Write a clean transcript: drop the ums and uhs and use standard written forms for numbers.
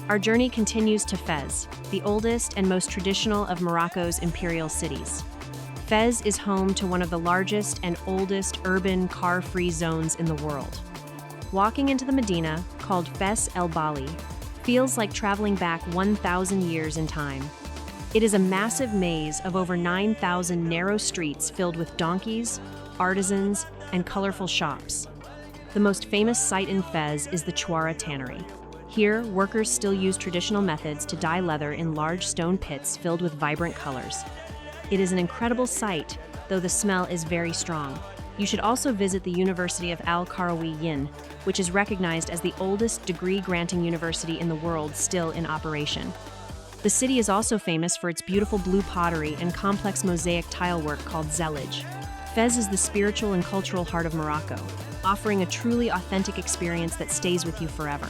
Our journey continues to Fez, the oldest and most traditional of Morocco's imperial cities. Fez is home to one of the largest and oldest urban car-free zones in the world. Walking into the Medina, called Fes el Bali, feels like traveling back 1,000 years in time. It is a massive maze of over 9,000 narrow streets filled with donkeys, artisans, and colorful shops. The most famous site in Fez is the Chouara Tannery. Here, workers still use traditional methods to dye leather in large stone pits filled with vibrant colors. It is an incredible sight, though the smell is very strong. You should also visit the University of Al-Quaraouiyine, which is recognized as the oldest degree-granting university in the world still in operation. The city is also famous for its beautiful blue pottery and complex mosaic tilework called zellige. Fez is the spiritual and cultural heart of Morocco, offering a truly authentic experience that stays with you forever.